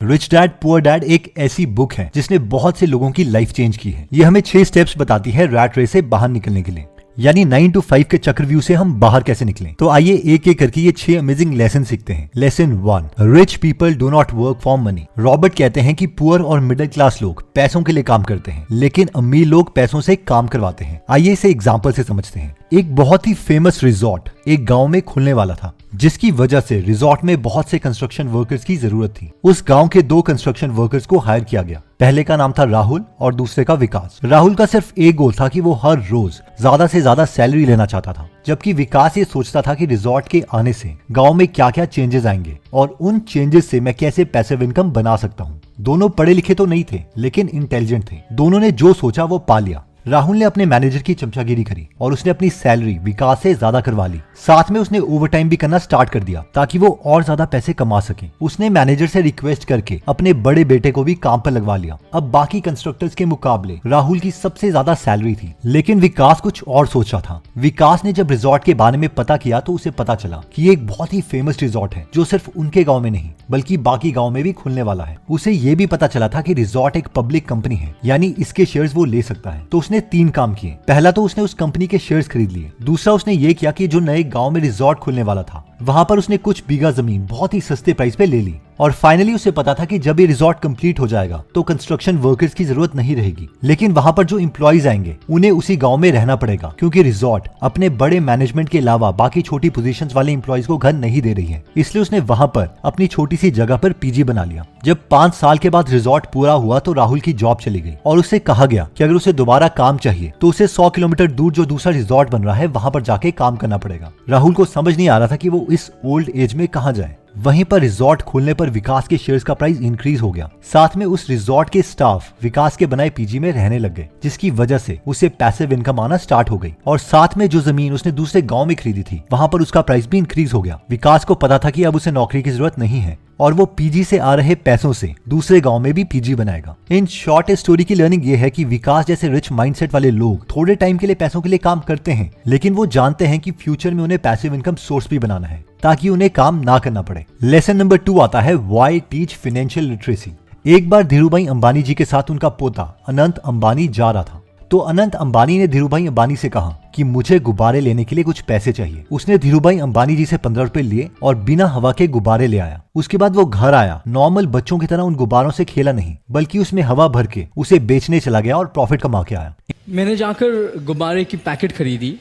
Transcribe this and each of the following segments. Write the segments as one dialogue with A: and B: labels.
A: Rich dad poor dad एक ऐसी book है जिसने बहुत से लोगों की लाइफ चेंज की है। ये हमें 6 स्टेप्स बताती है रैट रेस से बाहर निकलने के लिए, यानी 9 to 5 के चक्रव्यूह से हम बाहर कैसे निकलें। तो आइए एक एक करके ये 6 अमेजिंग लेसन सीखते हैं। Lesson 1, rich people do not work for money. Robert कहते हैं कि पुअर और मिडिल क्लास लोग पैसों के लिए काम करते हैं, लेकिन अमीर लोग पैसों से काम करवाते हैं। आइए इसे एग्जाम्पल से समझते हैं। एक बहुत ही फेमस रिजॉर्ट एक गांव में खुलने वाला था, जिसकी वजह से रिजॉर्ट में बहुत से कंस्ट्रक्शन वर्कर्स की जरूरत थी। उस गांव के 2 कंस्ट्रक्शन वर्कर्स को हायर किया गया। पहले का नाम था राहुल और दूसरे का विकास। राहुल का सिर्फ एक गोल था कि वो हर रोज ज्यादा से ज्यादा सैलरी लेना चाहता था, जबकि विकास ये सोचता था कि रिजॉर्ट के आने से गांव में क्या क्या चेंजेस आएंगे और उन चेंजेस से मैं कैसे पैसिव इनकम बना सकता हूँ। दोनों पढ़े लिखे तो नहीं थे, लेकिन इंटेलिजेंट थे। दोनों ने जो सोचा वो पा लिया। राहुल ने अपने मैनेजर की चमचागिरी करी और उसने अपनी सैलरी विकास से ज्यादा करवा ली। साथ में उसने ओवरटाइम भी करना स्टार्ट कर दिया ताकि वो और ज्यादा पैसे कमा सके। उसने मैनेजर से रिक्वेस्ट करके अपने बड़े बेटे को भी काम पर लगवा लिया। अब बाकी कंस्ट्रक्टर्स के मुकाबले राहुल की सबसे ज्यादा सैलरी थी, लेकिन विकास कुछ और सोचा था। विकास ने जब रिजॉर्ट के बारे में पता किया तो उसे पता चला कि ये एक बहुत ही फेमस रिजॉर्ट है जो सिर्फ उनके गाँव में नहीं बल्कि बाकी गाँव में भी खुलने वाला है। उसे ये भी पता चला था कि रिजॉर्ट एक पब्लिक कंपनी है, यानी इसके शेयर्स वो ले सकता है। तो उसने 3 काम किए। पहला तो उसने उस कंपनी के शेयर्स खरीद लिए। दूसरा उसने ये किया कि जो नए गांव में रिजॉर्ट खुलने वाला था वहां पर उसने कुछ बीघा जमीन बहुत ही सस्ते प्राइस पे ले ली। और फाइनली उसे पता था कि जब ये रिजॉर्ट कंप्लीट हो जाएगा तो कंस्ट्रक्शन वर्कर्स की जरूरत नहीं रहेगी, लेकिन वहां पर जो एम्प्लॉइज आएंगे उन्हें उसी गांव में रहना पड़ेगा, क्योंकि रिजॉर्ट अपने बड़े मैनेजमेंट के अलावा बाकी छोटी पोजीशंस वाले एम्प्लॉइज को घर नहीं दे रही है। इसलिए उसने वहां पर अपनी छोटी सी जगह पर पीजी बना लिया। जब 5 साल के बाद रिजॉर्ट पूरा हुआ तो राहुल की जॉब चली गई और उससे कहा गया कि अगर उसे दोबारा काम चाहिए तो उसे 100 किलोमीटर दूर जो दूसरा रिजॉर्ट बन रहा है वहां पर जाके काम करना पड़ेगा। राहुल को समझ नहीं आ रहा था कि वो इस ओल्ड एज में कहाँ जाए। वहीं पर रिजॉर्ट खोलने पर विकास के शेयर्स का प्राइस इंक्रीज हो गया। साथ में उस रिजॉर्ट के स्टाफ विकास के बनाए पीजी में रहने लग गए, जिसकी वजह से उसे पैसिव इनकम आना स्टार्ट हो गई। और साथ में जो जमीन उसने दूसरे गांव में खरीदी थी वहां पर उसका प्राइस भी इंक्रीज हो गया। विकास को पता था कि अब उसे नौकरी की जरूरत नहीं है और वो पीजी से आ रहे पैसों से दूसरे गांव में भी पीजी बनाएगा। इन शॉर्ट स्टोरी की लर्निंग ये है कि विकास जैसे रिच माइंडसेट वाले लोग थोड़े टाइम के लिए पैसों के लिए काम करते हैं, लेकिन वो जानते हैं कि फ्यूचर में उन्हें पैसिव इनकम सोर्स भी बनाना है ताकि उन्हें काम ना करना पड़े। लेसन नंबर 2 आता है व्हाई टीच फाइनेंशियल लिटरेसी। एक बार धीरूभाई अंबानी जी के साथ उनका पोता अनंत अंबानी जा रहा था, तो अनंत अंबानी ने धीरूभाई अंबानी से कहा कि मुझे गुब्बारे लेने के लिए कुछ पैसे चाहिए। उसने धीरूभाई अंबानी जी से 15 रुपए लिए और बिना हवा के गुब्बारे ले आया। उसके बाद वो घर आया। नॉर्मल बच्चों की तरह उन गुब्बारों से खेला नहीं, बल्कि उसमें हवा भर के उसे बेचने चला गया और प्रॉफिट कमा के आया।
B: मैंने जाकर गुब्बारे की पैकेट खरीदी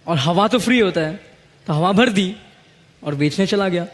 B: और हवा तो फ्री होता है, तो हवा भर दी और बेचने चला गया।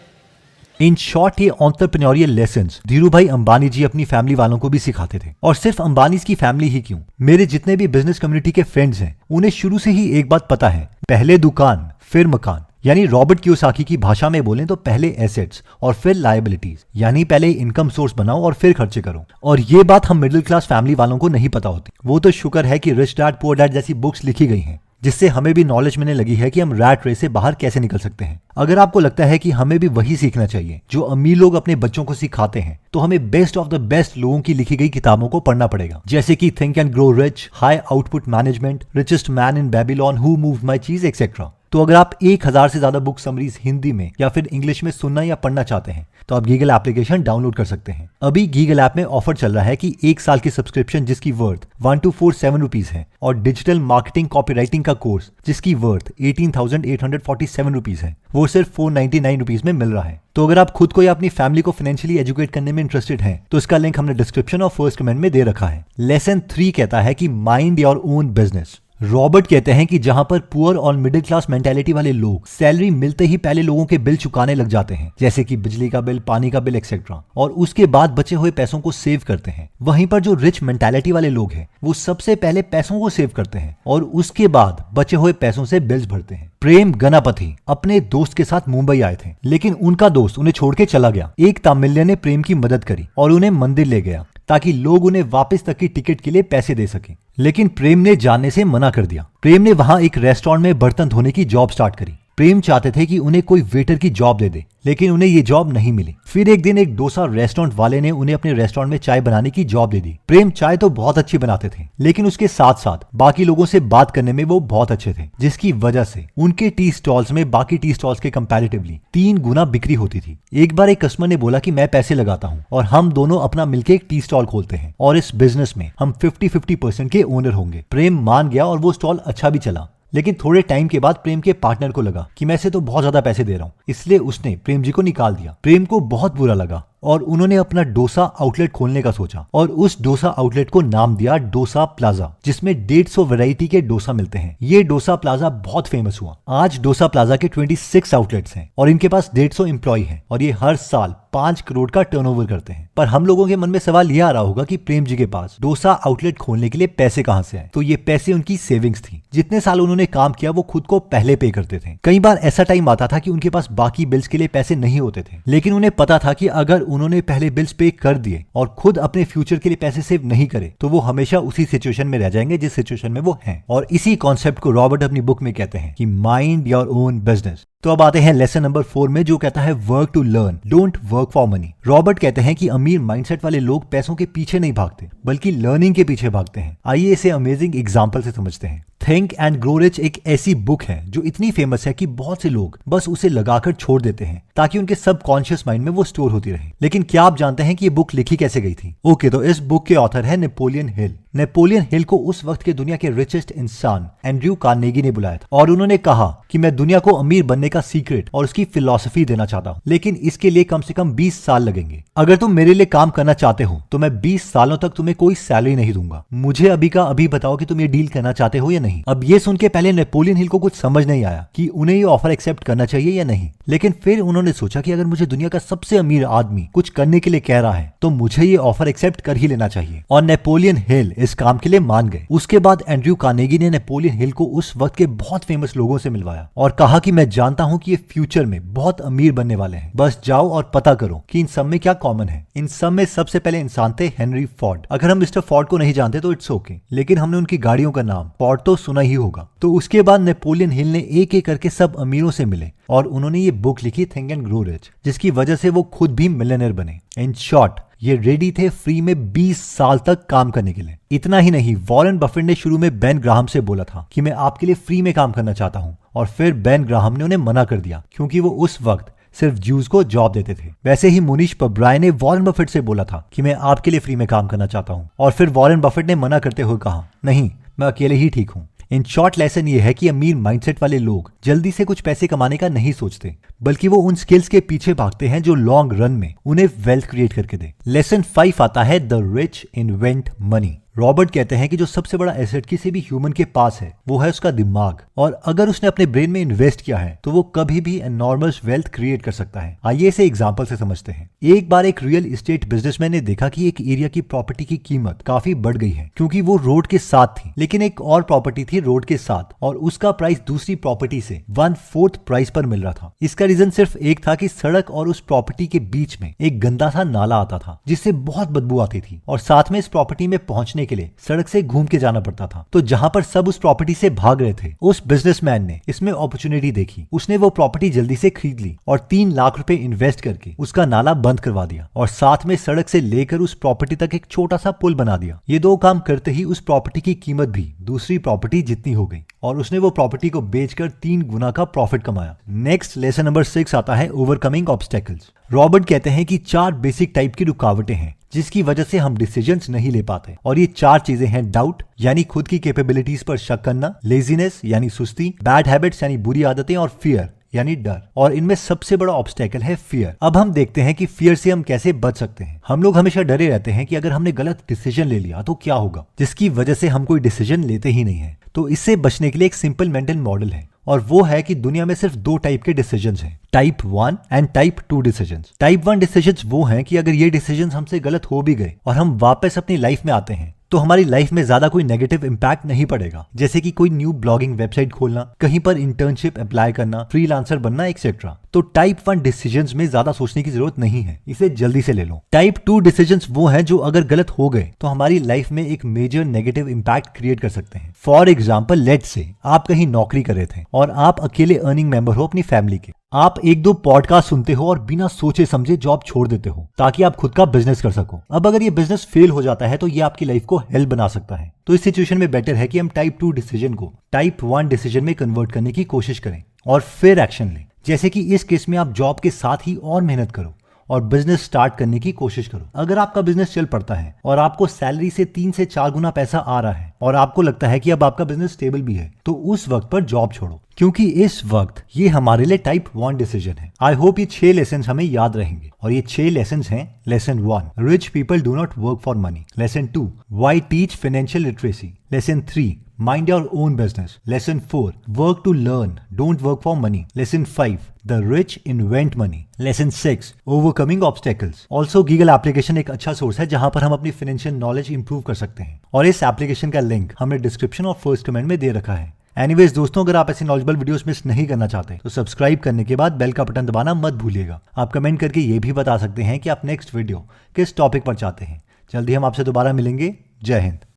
A: इन शॉर्ट ये एंटरप्रेन्योरियल लेसन्स धीरूभाई अंबानी जी अपनी फैमिली वालों को भी सिखाते थे। और सिर्फ अंबानी की फैमिली ही क्यों, मेरे जितने भी बिजनेस कम्युनिटी के फ्रेंड्स हैं उन्हें शुरू से ही एक बात पता है, पहले दुकान फिर मकान। यानी रॉबर्ट कियोसाकी की भाषा में बोलें तो पहले एसेट्स और फिर लायबिलिटीज, यानी पहले इनकम सोर्स बनाओ और फिर खर्चे करो। और ये बात हम मिडिल क्लास फैमिली वालों को नहीं पता होती। वो तो शुक्र है कि रिच डैड पुअर डैड जैसी बुक्स लिखी गई हैं, जिससे हमें भी नॉलेज मिलने लगी है कि हम रैट रेस से बाहर कैसे निकल सकते हैं। अगर आपको लगता है कि हमें भी वही सीखना चाहिए जो अमीर लोग अपने बच्चों को सिखाते हैं, तो हमें बेस्ट ऑफ द बेस्ट लोगों की लिखी गई किताबों को पढ़ना पड़ेगा, जैसे कि think and grow rich, high output management, richest man in Babylon, who moved my चीज एक्सेट्रा। तो अगर आप 1000 से ज्यादा बुक समरीज हिंदी में या फिर इंग्लिश में सुनना या पढ़ना चाहते हैं तो आप गीगल एप्लीकेशन डाउनलोड कर सकते हैं। अभी गीगल ऐप में ऑफर चल रहा है कि 1 साल की सब्सक्रिप्शन जिसकी वर्थ 1247 रुपीज है और डिजिटल मार्केटिंग कॉपीराइटिंग का कोर्स जिसकी वर्थ 18,847 रुपीज है, वो सिर्फ 499 रुपीज में मिल रहा है। तो अगर आप खुद को या अपनी फैमिली को फाइनेंशियली एजुकेट करने में इंटरेस्टेड हैं, तो इसका लिंक हमने डिस्क्रिप्शन और फर्स्ट कमेंट में दे रखा है। लेसन 3 कहता है कि mind your own business. Robert कहते हैं कि जहां पर पुअर और मिडिल क्लास मेंटालिटी वाले लोग सैलरी मिलते ही पहले लोगों के बिल चुकाने लग जाते हैं, जैसे कि बिजली का बिल, पानी का बिल एक्सेट्रा, और उसके बाद बचे हुए पैसों को सेव करते हैं। वहीं पर जो रिच मेंटालिटी वाले लोग हैं वो सबसे पहले पैसों को सेव करते हैं और उसके बाद बचे हुए पैसों से बिल्स भरते हैं। प्रेम गनापति अपने दोस्त के साथ मुंबई आए थे, लेकिन उनका दोस्त उन्हें छोड़ के चला गया। एक तमिलियन ने प्रेम की मदद करी और उन्हें मंदिर ले गया ताकि लोग उन्हें वापस तक की टिकट के लिए पैसे दे सकें, लेकिन प्रेम ने जाने से मना कर दिया। प्रेम ने वहां एक रेस्टोरेंट में बर्तन धोने की जॉब स्टार्ट करी। प्रेम चाहते थे कि उन्हें कोई वेटर की जॉब दे दे, लेकिन उन्हें ये जॉब नहीं मिली। फिर एक दिन एक डोसा रेस्टोरेंट वाले ने उन्हें अपने रेस्टोरेंट में चाय बनाने की जॉब दे दी। प्रेम चाय तो बहुत अच्छी बनाते थे, लेकिन उसके साथ साथ बाकी लोगों से बात करने में वो बहुत अच्छे थे, जिसकी वजह से उनके टी स्टॉल्स में बाकी टी स्टॉल्स के कंपैरेटिवली 3 गुना बिक्री होती थी। एक बार एक कस्टमर ने बोला कि मैं पैसे लगाता हूँ और हम दोनों अपना मिलकर एक टी स्टॉल खोलते हैं और इस बिजनेस में हम 50-50% के ओनर होंगे। प्रेम मान गया और वो स्टॉल अच्छा भी चला, लेकिन थोड़े टाइम के बाद प्रेम के पार्टनर को लगा कि मैं इसे तो बहुत ज्यादा पैसे दे रहा हूँ, इसलिए उसने प्रेम जी को निकाल दिया। प्रेम को बहुत बुरा लगा और उन्होंने अपना डोसा आउटलेट खोलने का सोचा और उस डोसा आउटलेट को नाम दिया डोसा प्लाजा, जिसमें 150 वैरायटी के डोसा मिलते हैं। ये डोसा प्लाजा बहुत फेमस हुआ। आज डोसा प्लाजा के 26 आउटलेट्स हैं और इनके पास 150 एम्प्लॉय हैं और ये हर साल 5 करोड़ का टर्नओवर करते हैं। पर हम लोगों के मन में सवाल ये आ रहा होगा कि प्रेम जी के पास डोसा आउटलेट खोलने के लिए पैसे कहां से आए? तो ये पैसे उनकी सेविंग्स थी। जितने साल उन्होंने काम किया वो खुद को पहले पे करते थे। कई बार ऐसा टाइम आता था कि उनके पास बाकी बिल्स के लिए पैसे नहीं होते थे, लेकिन उन्हें पता था कि अगर उन्होंने पहले बिल्स पे कर दिए और खुद अपने फ्यूचर के लिए पैसे सेव नहीं करे तो वो हमेशा उसी सिचुएशन में रह जाएंगे जिस सिचुएशन में वो हैं। और इसी कॉन्सेप्ट को रॉबर्ट अपनी बुक में कहते हैं कि माइंड योर ओन बिजनेस। तो अब आते हैं लेसन नंबर 4 में, जो कहता है work to learn, don't work for money. Robert कहते हैं कि अमीर माइंडसेट वाले लोग पैसों के पीछे नहीं भागते बल्कि लर्निंग के पीछे भागते हैं। आइए इसे अमेजिंग एग्जांपल से समझते हैं। थिंक एंड ग्रो रिच एक ऐसी बुक है जो इतनी फेमस है कि बहुत से लोग बस उसे लगाकर छोड़ देते हैं ताकि उनके सबकॉन्शियस माइंड में वो स्टोर होती रहे। लेकिन क्या आप जानते हैं कि ये बुक लिखी कैसे गई थी? ओके, तो इस बुक के ऑथर है नेपोलियन हिल। नेपोलियन हिल को उस वक्त के दुनिया के रिचेस्ट इंसान एंड्रयू कार्नेगी ने बुलाया था और उन्होंने कहा कि मैं दुनिया को अमीर बनने का सीक्रेट और उसकी फिलॉसफी देना चाहता हूँ, लेकिन इसके लिए कम से कम 20 साल लगेंगे। अगर तुम मेरे लिए काम करना चाहते हो तो मैं 20 सालों तक तुम्हें कोई सैलरी नहीं दूंगा। मुझे अभी का अभी बताओ कि तुम ये डील करना चाहते हो या नहीं। अब ये सुन के पहले नेपोलियन हिल को कुछ समझ नहीं आया कि उन्हें ये ऑफर एक्सेप्ट करना चाहिए या नहीं, लेकिन फिर उन्होंने सोचा कि अगर मुझे दुनिया का सबसे अमीर आदमी कुछ करने के लिए कह रहा है तो मुझे ये ऑफर एक्सेप्ट कर ही लेना चाहिए। और नेपोलियन हिल इस काम के लिए मान गए। उसके बाद एंड्रयू कार्नेगी ने नेपोलियन हिल को उस वक्त के बहुत फेमस लोगों से मिलवाया और कहा कि मैं जानता हूं कि ये फ्यूचर में बहुत अमीर बनने वाले हैं, बस जाओ और पता करो कि इन सब में क्या कॉमन है। इन सब में सबसे पहले इंसान थे हेनरी फोर्ड। अगर हम मिस्टर फोर्ड को नहीं जानते तो इट्स ओके, लेकिन हमने उनकी गाड़ियों का नाम फोर्ड तो सुना ही होगा। तो उसके बाद नेपोलियन हिल ने एक एक करके सब अमीरों से मिले और उन्होंने ये बुक लिखी थिंक एंड ग्रो रिच, जिसकी वजह से वो खुद भी मिलियनेयर बने। इन शॉर्ट ये रेडी थे फ्री में 20 साल तक काम करने के लिए। इतना ही नहीं, वॉरेन बफेट ने शुरू में बेन ग्राहम से बोला था कि मैं आपके लिए फ्री में काम करना चाहता हूं, और फिर बेन ग्राहम ने उन्हें मना कर दिया क्योंकि वो उस वक्त सिर्फ ज्यूज को जॉब देते थे। वैसे ही मुनीश पब्राय ने वॉरेन बफेट से बोला था कि मैं आपके लिए फ्री में काम करना चाहता हूं, और फिर वॉरेन बफेट ने मना करते हुए कहा नहीं, मैं अकेले ही ठीक हूं। इन शॉर्ट लेसन ये है कि अमीर माइंडसेट वाले लोग जल्दी से कुछ पैसे कमाने का नहीं सोचते, बल्कि वो उन स्किल्स के पीछे भागते हैं जो लॉन्ग रन में उन्हें वेल्थ क्रिएट करके दे। लेसन 5 आता है the rich invent money. Robert कहते हैं कि जो सबसे बड़ा एसेट किसी भी ह्यूमन के पास है वो है उसका दिमाग, और अगर उसने अपने ब्रेन में इन्वेस्ट किया है तो वो कभी भी एनॉर्मस वेल्थ क्रिएट कर सकता है। आइए इसे एग्जांपल से समझते हैं। एक बार एक रियल एस्टेट बिजनेसमैन ने देखा कि एक एरिया की प्रॉपर्टी की कीमत काफी बढ़ गई है क्योंकि वो रोड के साथ थी, लेकिन एक और प्रॉपर्टी थी रोड के साथ और उसका प्राइस दूसरी प्रॉपर्टी से 1/4 प्राइस पर मिल रहा था। इसका रीजन सिर्फ एक था कि सड़क और उस प्रॉपर्टी के बीच में एक गंदा सा नाला आता था जिससे बहुत बदबू आती थी, और साथ में इस प्रॉपर्टी में पहुंचने के लिए सड़क से घूम के जाना पड़ता था। तो जहां पर सब उस प्रॉपर्टी से भाग रहे थे, उस बिजनेसमैन ने इसमें अपॉर्चुनिटी देखी। उसने वो प्रॉपर्टी जल्दी से खरीद ली और 3 लाख रुपए इन्वेस्ट करके उसका नाला बंद करवा दिया और साथ में सड़क से लेकर उस प्रॉपर्टी तक एक छोटा सा पुल बना दिया। ये 2 काम करते ही उस प्रॉपर्टी की कीमत भी दूसरी प्रॉपर्टी जितनी हो गई और उसने वो प्रॉपर्टी को बेचकर 3 गुना का प्रॉफिट कमाया। नेक्स्ट लेसन नंबर 6 आता है ओवरकमिंग ऑब्स्टेकल्स। रॉबर्ट कहते हैं कि 4 बेसिक टाइप की रुकावटें हैं जिसकी वजह से हम डिसीजंस नहीं ले पाते, और ये 4 चीजें हैं डाउट यानी खुद की कैपेबिलिटीज पर शक करना, लेजीनेस यानी सुस्ती, बैड हैबिट्स यानी बुरी आदतें, और फियर यानी डर। और इनमें सबसे बड़ा ऑब्स्टेकल है फियर। अब हम देखते हैं कि फियर से हम कैसे बच सकते हैं। हम लोग हमेशा डरे रहते हैं कि अगर हमने गलत डिसीजन ले लिया तो क्या होगा, जिसकी वजह से हम कोई डिसीजन लेते ही नहीं है। तो इससे बचने के लिए एक सिंपल मेंटल मॉडल है, और वो है कि दुनिया में सिर्फ 2 टाइप के डिसीजंस हैं, type 1 and type 2 decisions. Type 1 decisions वो हैं कि अगर ये डिसीजंस हमसे गलत हो भी गए और हम वापस अपनी लाइफ में आते हैं तो हमारी लाइफ में ज्यादा कोई नेगेटिव इंपैक्ट नहीं पड़ेगा, जैसे कि कोई न्यू ब्लॉगिंग वेबसाइट खोलना, कहीं पर इंटर्नशिप अप्लाई करना, फ्रीलांसर बनना एक्सेट्रा। तो टाइप 1 डिसीजंस में ज्यादा सोचने की जरूरत नहीं है, इसे जल्दी से ले लो। टाइप 2 डिसीजंस वो हैं जो अगर गलत हो गए तो हमारी लाइफ में एक मेजर नेगेटिव इंपैक्ट क्रिएट कर सकते हैं। फॉर एग्जाम्पल लेट से आप कहीं नौकरी कर रहे थे और आप अकेले अर्निंग मेंबर हो अपनी फैमिली के। आप एक दो पॉडकास्ट सुनते हो और बिना सोचे समझे जॉब छोड़ देते हो ताकि आप खुद का बिजनेस कर सको। अब अगर ये बिजनेस फेल हो जाता है तो ये आपकी लाइफ को हेल बना सकता है। तो इस सिचुएशन में बेटर है कि हम टाइप 2 डिसीजन को टाइप 1 डिसीजन में कन्वर्ट करने की कोशिश करें और फिर एक्शन लें। जैसे कि इस केस में आप जॉब के साथ ही और मेहनत करो और बिजनेस स्टार्ट करने की कोशिश करो। अगर आपका बिजनेस चल पड़ता है और आपको सैलरी से 3 से 4 गुना पैसा आ रहा है और आपको लगता है कि अब आपका बिजनेस स्टेबल भी है, तो उस वक्त पर जॉब छोड़ो, क्योंकि इस वक्त ये हमारे लिए टाइप 1 डिसीजन है। आई होप ये 6 लेसन हमें याद रहेंगे और ये 6 लेसन हैं। Lesson 1, rich people do not work for money. Lesson 2, why teach financial literacy. Lesson 3, mind your own business. Lesson 4, work to learn, don't work for money. Lesson 5, the rich invent money. Lesson 6, overcoming obstacles. Also Giggle application एक अच्छा source है जहां पर हम अपनी financial knowledge improve कर सकते हैं और इस एप्लीकेशन का लिंक हमने डिस्क्रिप्शन और फर्स्ट कमेंट में दे रखा है। एनीवेज दोस्तों, अगर आप ऐसे नॉलेजेबल वीडियोस मिस नहीं करना चाहते तो सब्सक्राइब करने के बाद बेल का बटन दबाना मत भूलिएगा। आप कमेंट करके ये भी बता सकते हैं कि आप नेक्स्ट वीडियो किस टॉपिक पर चाहते हैं। जल्दी हम आपसे दोबारा मिलेंगे। जय हिंद।